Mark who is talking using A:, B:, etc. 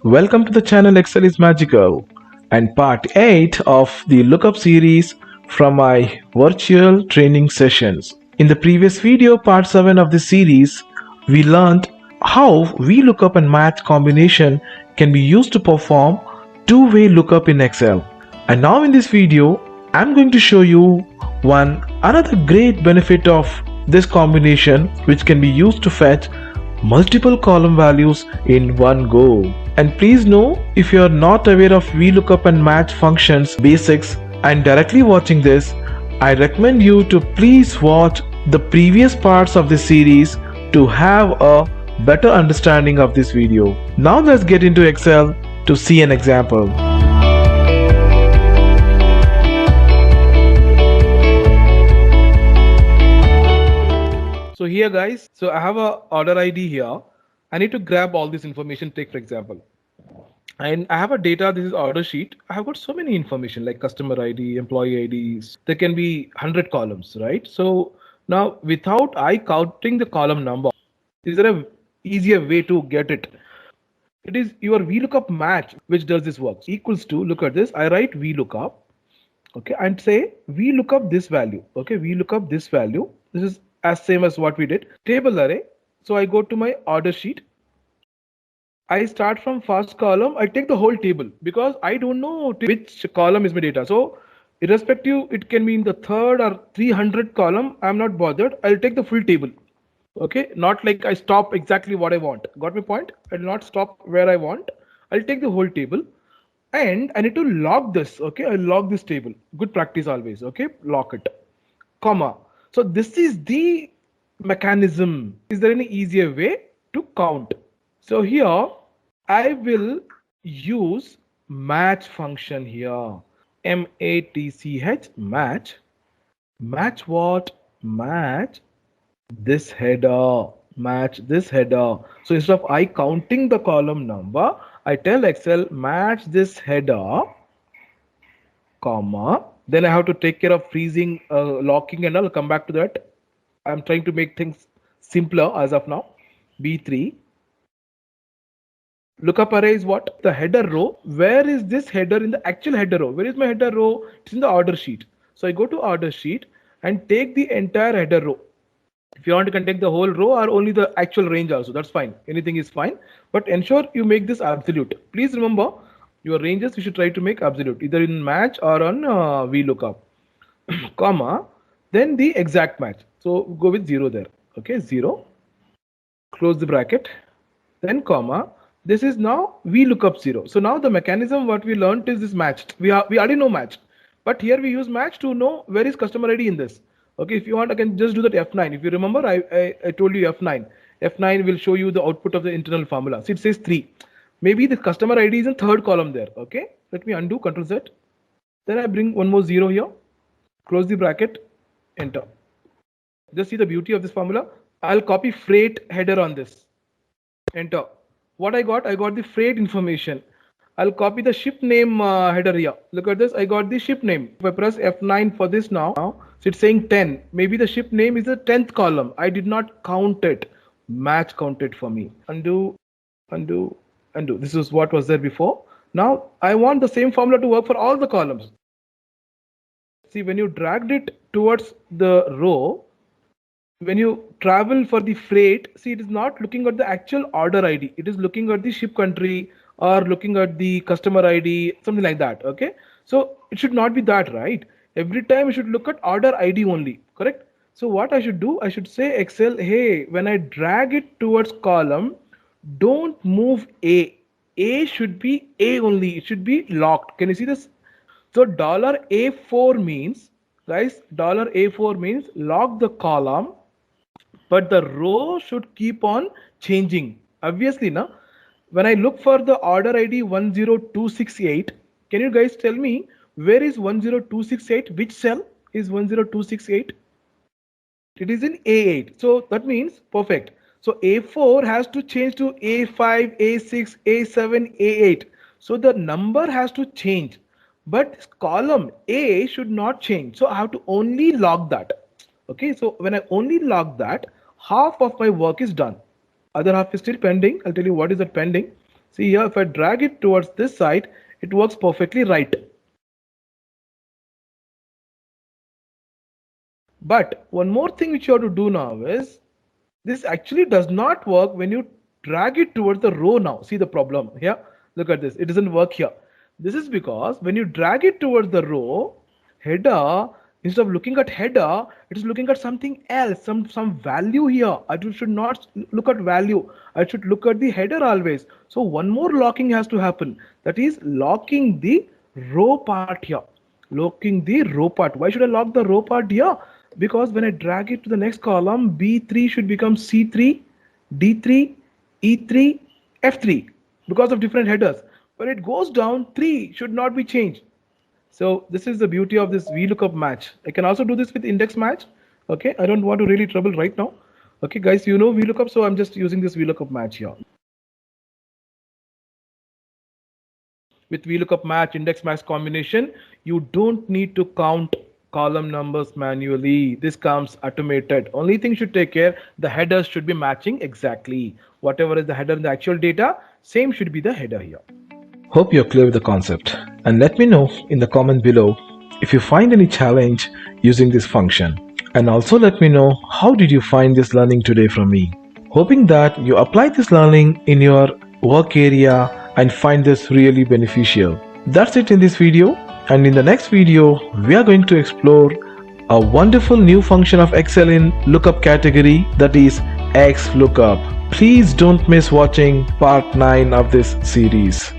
A: Welcome to the channel Excel is Magical and part 8 of the lookup series from my virtual training sessions. In the previous video, part 7 of this series, we learned how VLOOKUP and match combination can be used to perform two-way lookup in Excel. And now in this video, I'm going to show you another great benefit of this combination which can be used to fetch multiple column values in one go. And please know, if you are not aware of VLOOKUP and match functions basics and directly watching this, I recommend you to please watch the previous parts of this series to have a better understanding of this video. Now let's get into Excel to see an example. So here guys, so I have a order ID here. I need to grab all this information, take for example. And I have a data, this is order sheet. I have got so many information like customer ID, employee IDs. There can be 100 columns, right? So now without I counting the column number, is there a easier way to get it? It is your VLOOKUP match which does this work. Equals to, look at this, I write VLOOKUP, okay, and say VLOOKUP this value, okay, VLOOKUP this value. This is as same as what we did. Table array. So I go to my order sheet. I start from first column. I take the whole table because I don't know which column is my data. So irrespective, it can be in the third or 300 column. I'm not bothered. I'll take the full table. Okay, not like I stop exactly what I want. Got my point? I'll not stop where I want. I'll take the whole table and I need to log this. Okay, I'll log this table. Good practice always. Okay, lock it, comma. So this is the mechanism. Is there any easier way to count? So here I will use match function here. M-A-T-C-H, match. Match what? Match this header. Match this header. So instead of I counting the column number, I tell Excel match this header, comma. Then I have to take care of freezing, locking, and I'll come back to that. I'm trying to make things simpler as of now. B3. Lookup array is what? The header row. Where is this header in the actual header row? Where is my header row? It's in the order sheet. So I go to order sheet and take the entire header row. If you want to take the whole row or only the actual range also, that's fine. Anything is fine. But ensure you make this absolute. Please remember, your ranges we should try to make absolute, either in match or on VLOOKUP, comma, then the exact match. So go with 0 there. Okay, 0. Close the bracket. Then comma. This is now VLOOKUP 0. So now the mechanism what we learned is this matched. We already know match, but here we use match to know where is customer ID in this. Okay, if you want, I can just do that F9. If you remember, I told you F9. F9 will show you the output of the internal formula. So it says 3. Maybe the customer ID is in third column there. Okay, let me undo, Control Z. Then I bring one more 0 here. Close the bracket, enter. Just see the beauty of this formula. I'll copy freight header on this. Enter. What I got the freight information. I'll copy the ship name header here. Look at this. I got the ship name. If I press F9 for this now, so it's saying 10. Maybe the ship name is the 10th column. I did not count it. Match counted for me. Undo, undo, undo. This is what was there before. Now I want the same formula to work for all the columns. See, when you dragged it towards the row, when you travel for the freight, see, it is not looking at the actual order ID. It is looking at the ship country or looking at the customer ID, something like that. Okay. So it should not be that, right? Every time you should look at order ID only, correct? So what I should do, I should say Excel, hey, when I drag it towards column, don't move A. A should be A only. It should be locked. Can you see this? So $A4 means, guys, $A4 means lock the column, but the row should keep on changing. Obviously, now, when I look for the order ID 10268, can you guys tell me where is 10268? Which cell is 10268? It is in A8. So that means perfect. So A4 has to change to A5, A6, A7, A8. So the number has to change, but column A should not change. So I have to only log that. Okay, so when I only log that, half of my work is done. Other half is still pending. I'll tell you what is that pending. See here, if I drag it towards this side, it works perfectly right. But one more thing which you have to do now is, this actually does not work when you drag it towards the row now. See the problem here? Look at this. It doesn't work here. This is because when you drag it towards the row, header, instead of looking at header, it is looking at something else, some value here. I should not look at value. I should look at the header always. So one more locking has to happen. That is locking the row part here. Locking the row part. Why should I lock the row part here? Because when I drag it to the next column, B3 should become C3, D3, E3, F3 because of different headers. When it goes down, 3 should not be changed. So this is the beauty of this VLOOKUP match. I can also do this with index match. Okay, I don't want to really trouble right now. Okay, guys, you know VLOOKUP, so I'm just using this VLOOKUP match here. With VLOOKUP match, index match combination, you don't need to count column numbers manually. This comes automated. Only thing should take care, the headers should be matching exactly. Whatever is the header in the actual data, same should be the header here.
B: Hope you're clear with the concept, and let me know in the comment below if you find any challenge using this function, and also let me know how did you find this learning today from me. Hoping that you apply this learning in your work area and find this really beneficial. That's it in this video, and in the next video we are going to explore a wonderful new function of Excel in lookup category, that is XLOOKUP. Please don't miss watching part 9 of this series.